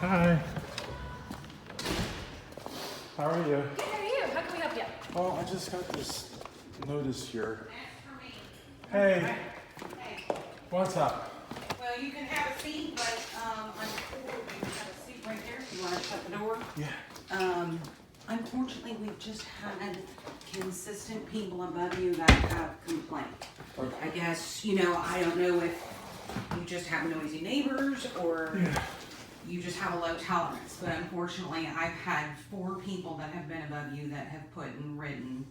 Hi. How are you? Good, how are you? How can we help you? Oh, I just got this notice here. Hey, Hey, what's up? well, you can have a seat, but, unfortunately, we have a seat right there. You wanna shut the door? Yeah. Unfortunately, we've just had consistent people above you that have complained. I guess, I don't know if you just have noisy neighbors or Yeah. you just have a low tolerance, but unfortunately, I've had 4 people that have been above you that have put and written,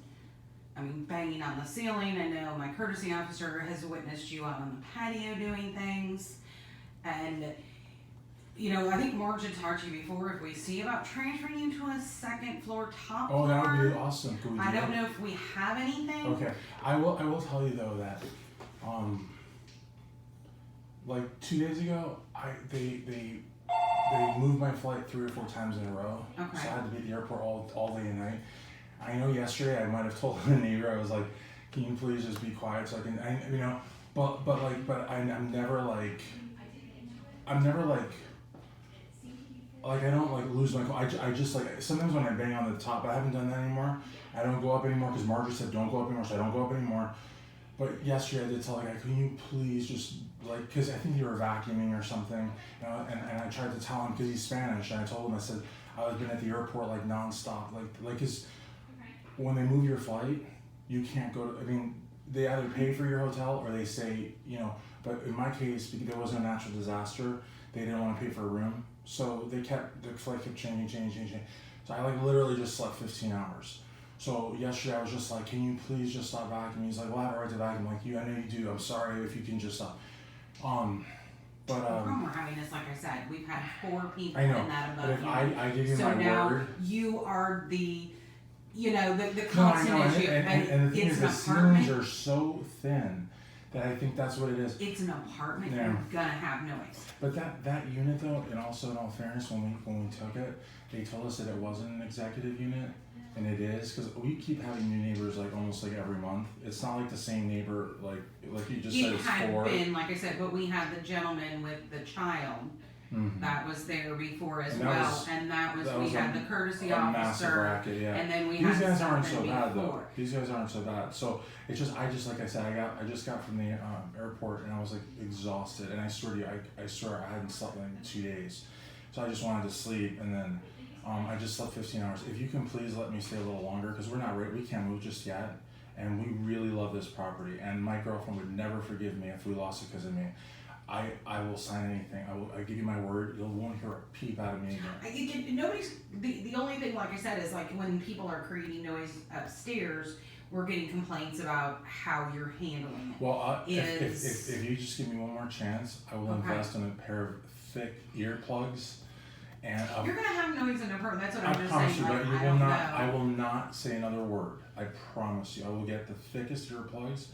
banging on the ceiling. I know my courtesy officer has witnessed you out on the patio doing things. And, I think Marge had talked to you before, if we see about transferring you to a second floor, top Oh, floor. that would be awesome. Could we do I don't that? know if we have anything. Okay. I will tell you though that, like 2 days ago, they moved my flight 3 or 4 times in a row. Okay. So I had to be at the airport all day and night. I know yesterday I might have told the neighbor, I was like, can you please just be quiet so I can, I'm never like, I don't like lose my cool. I just like, sometimes when I bang on the top, I haven't done that anymore. I don't go up anymore because Margaret said don't go up anymore, so I don't go up anymore. But yesterday I did tell the guy, can you please just like, because I think you were vacuuming or something, and I tried to tell him because he's Spanish, and I told him, I said, I've been at the airport like nonstop, cause when they move your flight, you can't go to, they either pay for your hotel or they say, but in my case, because there was no natural disaster, they didn't want to pay for a room. So the flight kept changing. So I like literally just slept 15 hours. So yesterday I was just like, can you please just stop vacuuming? He's like, well, I have a right to vacuum. I'm like, I know you do. I'm sorry if you can just stop. The problem we're having is, like I said, we've had 4 people I know, in that but above if you. I give you So my now word. you are the No, constant I know, issue. and the thing It's is, an the ceilings apartment. are so thin that I think that's what it is. It's an apartment. Yeah. You're gonna have noise. But that unit though, and also in all fairness, when we took it, they told us that it wasn't an executive unit, and it is, because we keep having new neighbors like almost like every month. It's not like the same neighbor, like you just said, It it's had 4. been, like I said, but we had the gentleman with the child Mhm. that was there before as And that well, was- and we was had a- the courtesy a massive officer, racket, yeah. and then we These had guys aren't so something bad though. before. These guys aren't so bad. So it's just, like I said, I just got from the airport and I was like exhausted, and I swear to you, I swear I hadn't slept in like 2 days. So I just wanted to sleep, and then I just slept 15 hours. If you can please let me stay a little longer, because we're not ready, we can't move just yet, and we really love this property, and my girlfriend would never forgive me if we lost it because of me. I will sign anything. I give you my word. You won't hear a peep out of me again. Nobody's the only thing, like I said, is like when people are creating noise upstairs, we're getting complaints about how you're handling it. Well, if you just give me one more chance, I will Okay. invest in a pair of thick earplugs, and You're gonna have noise in the apartment. That's what I I'm just promise saying. you, Like, but you I will don't not. know. I will not say another word. I promise you. I will get the thickest earplugs,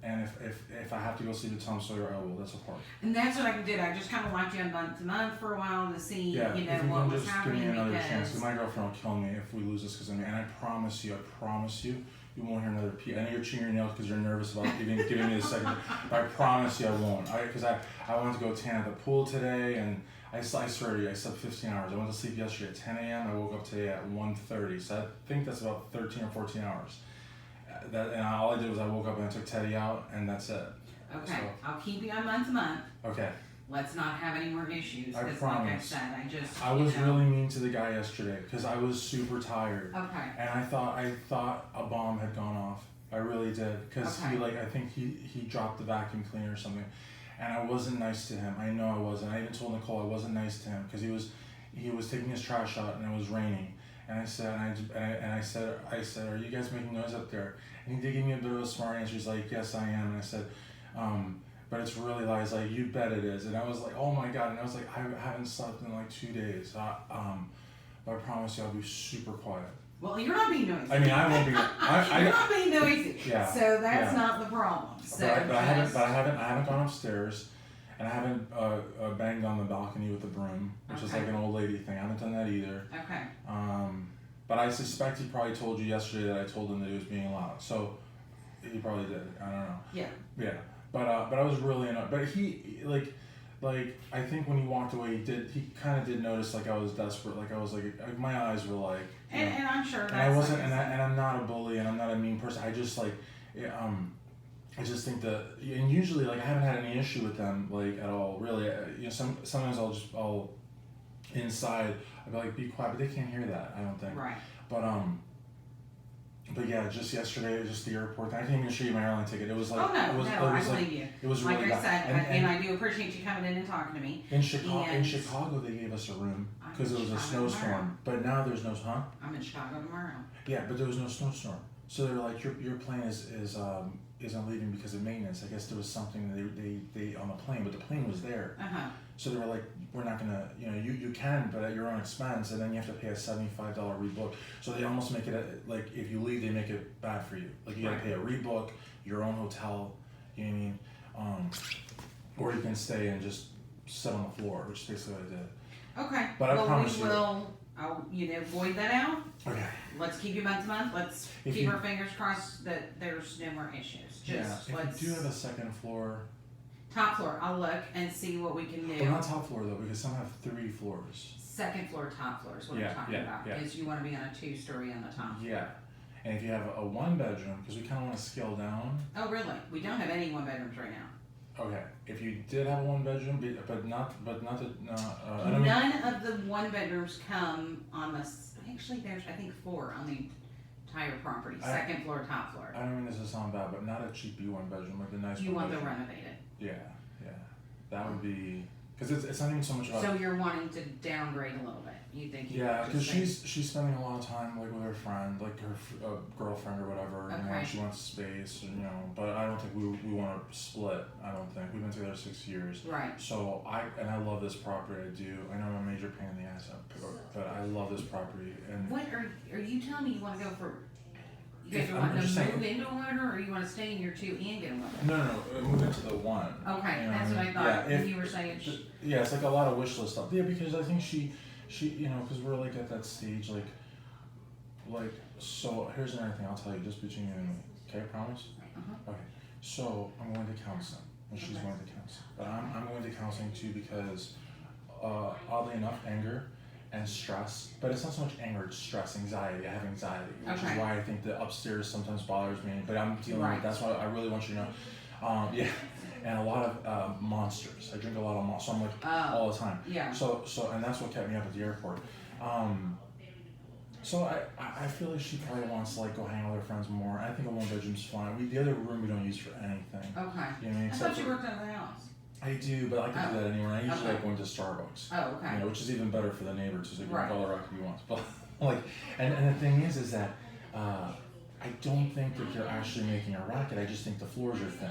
and if I have to go sleep at Tom Sawyer, I will. That's a part. And that's what I did. I just kind of locked you in month to month for a while to see, Yeah, if you what can was just give me happening another chance, because because my girlfriend will kill me if we lose this because of me. And I promise you, you won't hear another peep. I know you're chewing your nails because you're nervous about giving me the second, but I promise you I won't. Because I wanted to go tan at the pool today, and I swear to you, I slept 15 hours. I went to sleep yesterday at 10 a.m. I woke up today at 1:30, so I think that's about 13 or 14 hours. And all I did was I woke up and I took Teddy out, and that's it. okay, So, I'll keep you on month to month. okay. Let's not have any more issues. I Because like I promise. said, I was really mean to the guy yesterday because I was super tired. Okay. And I thought a bomb had gone off. I really did, because Okay. I think he dropped the vacuum cleaner or something, and I wasn't nice to him. I know I wasn't. I even told Nicole I wasn't nice to him because he was taking his trash out and it was raining, and I said I said, are you guys making noise up there? And he did give me a bit of a smart answer. He's like, yes, I am. And I said, but it's really loud. He's like, you bet it is. And I was like, oh my god. And I was like, I haven't slept in like 2 days. But I promise you, I'll be super quiet. Well, you're not being noisy. I mean, I won't be. You're not being noisy. Yeah, So that's yeah. not the problem. So But I haven't gone upstairs, and I haven't banged on the balcony with the broom, which is Okay. like an old lady thing. I haven't done that either. Okay. But I suspect he probably told you yesterday that I told him that he was being loud. So he probably did. I don't know. Yeah. Yeah. But I was really annoyed. But he like I think when he walked away, he kind of did notice like I was desperate, like I was like my eyes were like, you know, and I'm sure that's and I wasn't, like, and I'm not a bully, and I'm not a mean person. I just like, I just think that, and usually like I haven't had any issue with them like at all, really. You know, sometimes I'll inside I'll be like, be quiet, but they can't hear that. I don't think. right. But yeah, just yesterday, just the airport thing. I can't even show you my airline ticket. It was like, Oh no, it was, no, it I was believe like, you. it was Like really I bad. said, and I do appreciate you coming in and talking to me. In Chicago, And they gave us a room I'm because in it was a Chicago snowstorm. tomorrow. But now there's no, huh? I'm in Chicago tomorrow. Yeah, but there was no snowstorm. So they were like, your plane isn't leaving because of maintenance. I guess there was something they on the plane, but the plane was there. Uh-huh. So they were like, we're not gonna, you know, you can, but at your own expense, and then you have to pay a $75 rebook. So they almost make it like if you leave, they make it bad for you. Like you gotta pay a rebook, your own hotel, you know what I mean? Or you can stay and just sit on the floor, which is basically what I did. Okay. But I well, promise we you- will, void that out. Okay. Let's keep you month to month. Let's If keep you- our fingers crossed that there's no more issues. Just Yeah. let's If you do have a second floor, top floor. I'll look and see what we can do. well, not top floor though, because some have 3 floors. Second floor, top floor is what Yeah, I'm talking yeah, about. yeah. Is you want to be on a 2-story on the top. Yeah. And if you have a 1 bedroom, because we kind of want to scale down. Oh, really? We don't have any 1 bedrooms right now. Okay. If you did have a 1 bedroom, but not the I don't mean, None of the 1 bedrooms come on the. Actually, there's I think 4 on the entire property. Second floor, top floor. I don't mean this to sound bad, but not a cheapy 1 bedroom, like the nice You 1 want them bedroom. renovated. Yeah, yeah. That would be, because it's not even so much about. So you're wanting to downgrade a little bit. You think? You Yeah, could because just say- she's spending a lot of time like with her friend, like her girlfriend or whatever. You know, Okay. she wants space, and, you know. But I don't think we want to split. I don't think we've been together 6 years. Right. So I love this property. I do. I know I'm a major pain in the ass, but I love this property. And What are you telling me you want to go for? You guys If- are I'm wanting to just move saying- into one, or you want to stay in your 2 and get a one? no, move into the 1. Okay, You know that's what I mean? thought. Yeah, when if- you were saying. Yeah, it's like a lot of wish list stuff. Yeah, because I think she, you know, because we're like at that stage, like, so here's another thing I'll tell you, just between you and me. Okay, promise? Uh-huh. Okay. So I'm going to counseling, and she's Okay. going to counseling. But I'm going to counseling too because, oddly enough, anger and stress. But it's not so much anger; it's stress, anxiety. I have anxiety, which Okay. is why I think the upstairs sometimes bothers me. But I'm dealing Right. with. That's why I really want you to know. Yeah, and a lot of monsters. I drink a lot of monsters. So I'm like Oh. all the time. Yeah. So and that's what kept me up at the airport. So I feel like she probably wants to like go hang out with her friends more. I think a 1 bedroom's fine. The other room we don't use for anything. Okay. You know what I mean? I Except thought you for- worked out of the house. I do, but I can do Oh. that anywhere. I usually Okay. like going to Starbucks. Oh, okay. You know, which is even better for the neighbors, so they can Right. call the rock if you want. But like, and the thing is that I don't think that they're actually making a racket. I just think the floors are thin,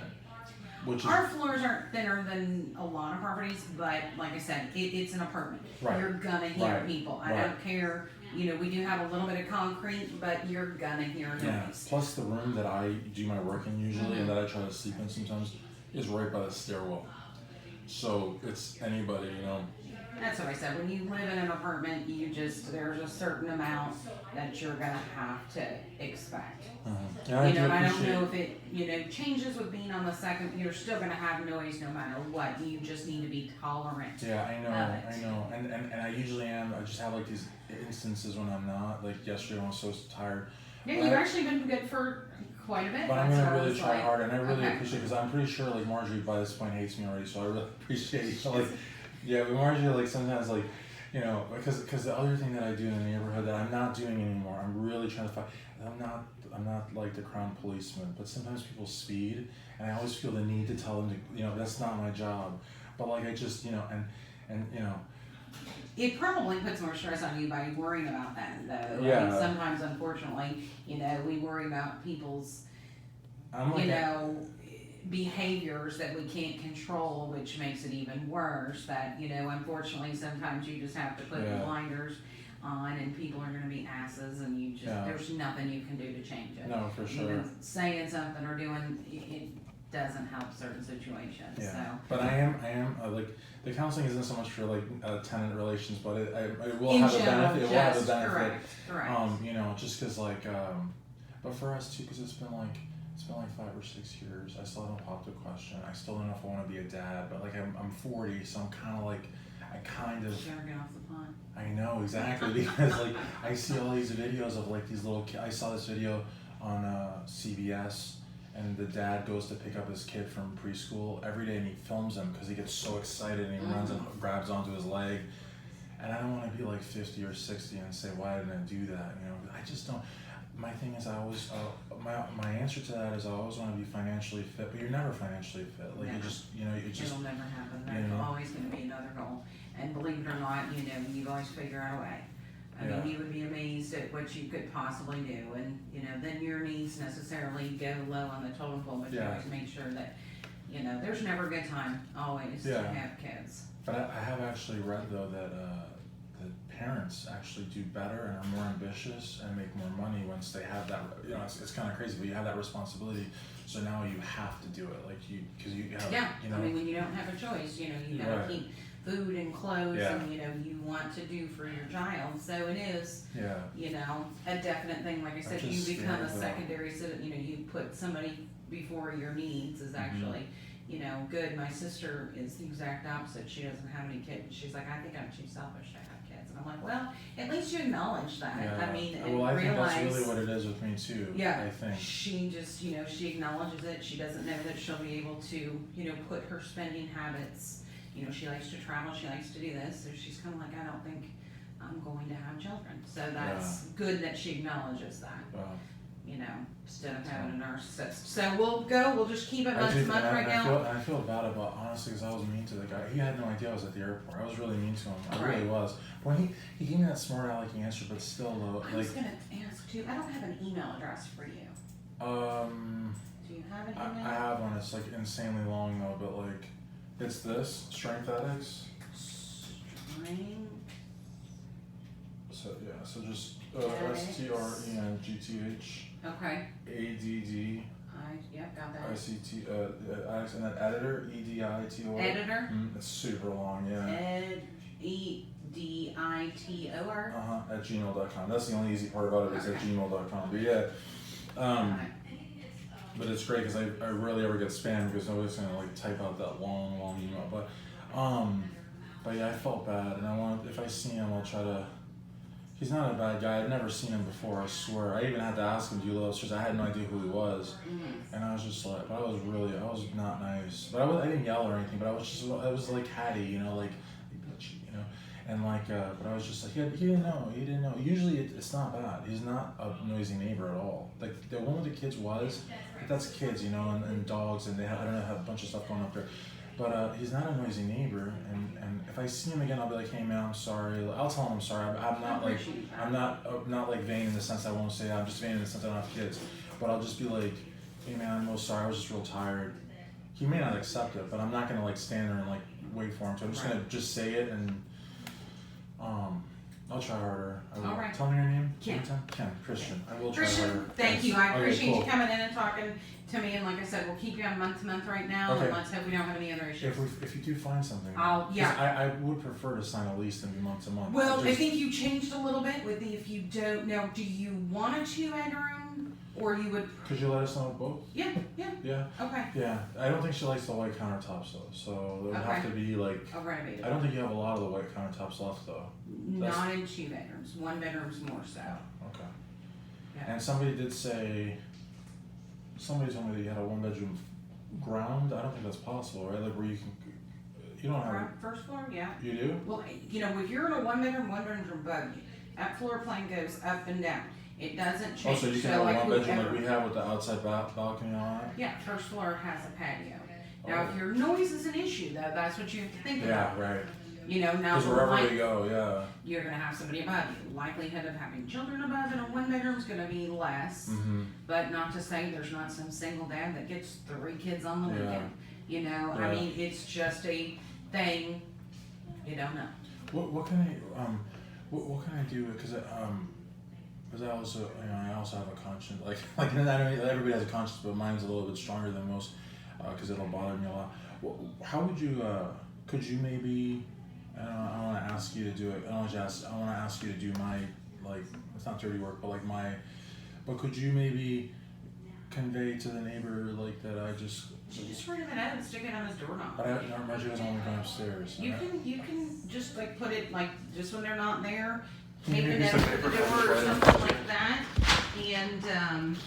which is Our floors aren't thinner than a lot of properties, but like I said, it's an apartment. Right. You're gonna hear Right. people. I Right. don't care. You know, we do have a little bit of concrete, but you're gonna hear yeah. noise. Plus the room that I do my work in usually, and that I try to sleep in sometimes, is right by the stairwell. So it's anybody, you know. That's what I said. When you live in an apartment, there's a certain amount that you're gonna have to expect. And I You do know, I don't appreciate- know if it, changes with being on the second. You're still gonna have noise no matter what. You just need to be tolerant. Yeah, I of know, it. I know, and I usually am. I just have like these instances when I'm not. Like yesterday, when I was so tired. Yeah, But you've I- actually been good for quite a bit. But I'm That's gonna what I really was try like, hard, and I really okay. appreciate because I'm pretty sure like Marjorie by this point hates me already. So I really appreciate like, yeah, but Marjorie like sometimes like, you know, because the other thing that I do in the neighborhood that I'm not doing anymore. I'm really trying to fight. I'm not like the crown policeman, but sometimes people speed, and I always feel the need to tell them to, you know, that's not my job. But like I just, you know, and you know. It probably puts more stress on you by worrying about that, though. Yeah. I mean, sometimes, unfortunately, we worry about people's, I'm like behaviors that we can't control, which makes it even worse. That, unfortunately, sometimes you just have to put Yeah. blinders on, and people are going to be asses, and Yeah. there's nothing you can do to change it. no, for sure. Even saying something or doing it doesn't help certain situations. Yeah, So. but I am like the counseling isn't so much for like tenant relations, but it will In have a general, benefit. It will have a just benefit. correct. Just because like, but for us too, because it's been like It's been like 5 or 6 years. I still haven't popped a question. I still don't know if I want to be a dad, but like I'm 40, so I'm kind of like, I kind of. Sure, get off the pond. I know exactly because like I see all these videos of like these little kids. I saw this video on CBS, and the dad goes to pick up his kid from preschool every day, and he films him because he gets so excited and he runs and grabs onto his leg. And I don't want to be like 50 or 60 and say, why didn't I do that? You know, I just don't. My thing is, I always my answer to that is I always want to be financially fit, but you're never financially fit. Like Never. you just, you know, you just. It'll never happen. you There's know. always going to be another goal. And believe it or not, you know, you always figure out a way. I Yeah. mean, you would be amazed at what you could possibly do. And, you know, then your needs necessarily go low on the totem pole, but you Yeah. always make sure that, you know, there's never a good time always Yeah. to have kids. But I have actually read though that parents actually do better and are more ambitious and make more money once they have that. You know, it's kind of crazy, but you have that responsibility. So now you have to do it, like because you have. Yeah, You know. I mean, when you don't have a choice, you know, you gotta Right. keep food and clothes Yeah. and, you know, you want to do for your child. So it is, Yeah. you know, a definite thing. Like I said, just you become a feel, secondary citizen, you know, you put somebody before your needs is actually, you know, good. My sister is the exact opposite. She doesn't have any kids. She's like, I think I'm too selfish to have kids. And I'm like, well, at least you acknowledge that. Yeah. I mean, and Well, I think realize. that's really what it is with me too. Yeah, I think. she just, you know, she acknowledges it. She doesn't know that she'll be able to, you know, put her spending habits, you know, she likes to travel, she likes to do this. So she's kind of like, I don't think I'm going to have children. So that's good that she acknowledges that, you know, instead of having a narcissist. So we'll just keep it month to month right now. I feel bad about, honestly, because I was mean to the guy. He had no idea I was at the airport. I was really mean to him. I really Right. was. When he gave me that smart alecky answer, but still though, I was like, gonna ask too, I don't have an email address for you. Do you have an I email? have one. It's like insanely long though, but like, it's this Strength Addicts. Strength. So yeah, so just Addicts. STRENGTH Okay. ADD Yep, got that. ICT Addicts, and then editor EDITOR. Editor. It's super long, yeah. EDITOR. At gmail.com. That's the only easy part about it is at Okay. gmail.com. But yeah, but it's great because I rarely ever get spam because nobody's gonna like type out that long email. But yeah, I felt bad, and if I see him, I'll try to. He's not a bad guy. I've never seen him before. I swear. I even had to ask him, "Do you love?" Because I had no idea who he was, and I was just like, but I was not nice. But I didn't yell or anything. But I was like catty, you know, like bitch, you know, and like, but I was just like, he didn't know. Usually it's not bad. He's not a noisy neighbor at all. Like the one with the kids was, but that's kids, you know, and dogs, and I don't know, have a bunch of stuff going up there. But he's not a noisy neighbor, and if I see him again, I'll be like, hey man, I'm sorry. I'll tell him I'm sorry. I'm not like, I'm not like vain in the sense I won't say that. I'm just vain in the sense I don't have kids. But I'll just be like, hey man, I'm real sorry. I was just real tired. He may not accept it, but I'm not gonna like stand there and like wait for him. So I'm just gonna just say it, and I'll try harder. I will. All right. Tell me your name. Ken. Ken. Christian. I will try Christian, harder. thank Yes. you. I Okay, appreciate cool. you coming in and talking to me. And like I said, we'll keep you on month to month right now. Okay. And let's hope we don't have any other issues. If you do find something, Yeah. I would prefer to sign a lease than be month to month. Well, I Just- think you changed a little bit with the if you don't know. Do you want a 2-bedroom or you would? Could you let us know both? Yeah. Yeah. Okay. Yeah. I don't think she likes the white countertops though, so there would have Okay. to be like. I'll renovate it. I don't think you have a lot of the white countertops left though. Not in 2 bedrooms. 1 bedroom's more so. Okay. Yeah. And somebody told me that you had a 1-bedroom ground. I don't think that's possible, right? Like where you don't have. First floor, yeah. You do? Well, you know, if you're in a 1-bedroom, 1-bedroom's above you. That floor plan goes up and down. It doesn't change. Oh, so you can have a 1-bedroom whoever- like we have with the outside balcony on it. Yeah, first floor has a patio. Now, Oh. if your noise is an issue, though, that's what you have to think about. Yeah. Right. You know, now Because wherever we go, yeah. you're gonna have somebody above you. Likelihood of having children above in a 1-bedroom is gonna be less. Mm-hmm. But not to say there's not some single dad that gets 3 kids on the Yeah. weekend. You know, Yeah. I mean, it's just a thing. You don't know. What can what can I do? Because I also I also have a conscience. Like I don't everybody has a conscience, but mine's a little bit stronger than most because it'll bother me a lot. How would you? Could you maybe? I want to ask you to do it. I want to ask you to do my like it's not dirty work, but like but could you maybe convey to the neighbor like that I just? You just write him a note and stick it on his doorknob. But Margie doesn't want me going upstairs. You can just like put it like just when they're not there, Can tape you it use over the the paper door or cutting something right? like that, and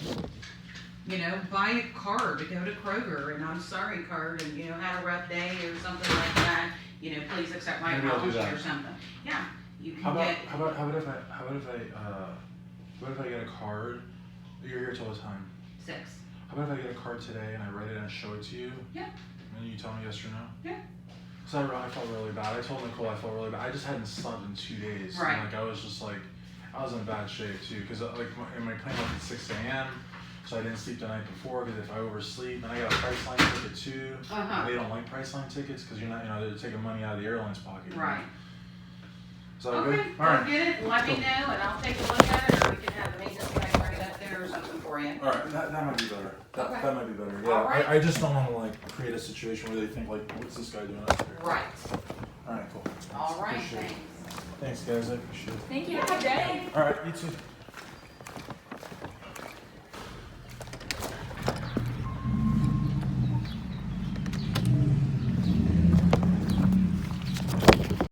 you know, buy a card to go to Kroger, and I'm sorry card, and you know, had a rough day or something like that. You know, please accept my Maybe I'll do apology that. or something. Yeah, you can How about get. how about if I get a card? You're here till what time? 6. How about if I get a card today and I write it and show it to you? Yeah. And you tell me yes or no? Yeah. So I felt really bad. I told Nicole I felt really bad. I just hadn't slept in 2 days. Right. And like I was just like, I was in bad shape too. Cause like my plane left at 6 a.m. So I didn't sleep the night before. Cause if I oversleep, and I got a Priceline ticket too. Uh-huh. They don't like Priceline tickets because you're not, you know, they're taking money out of the airline's pocket. Right. So Okay, good. go All right. get it, let me know, and I'll take a look at it, or we can have the maintenance guy bring it up there or something for you. All right. That might be better. Okay. That might be better. Yeah. All right. I just don't want to like create a situation where they think like, what's this guy doing up there? Right. All right. Cool. All right, Appreciate it. thanks. Thanks, guys. I appreciate it. Thank you. Have a good day. All right. You too.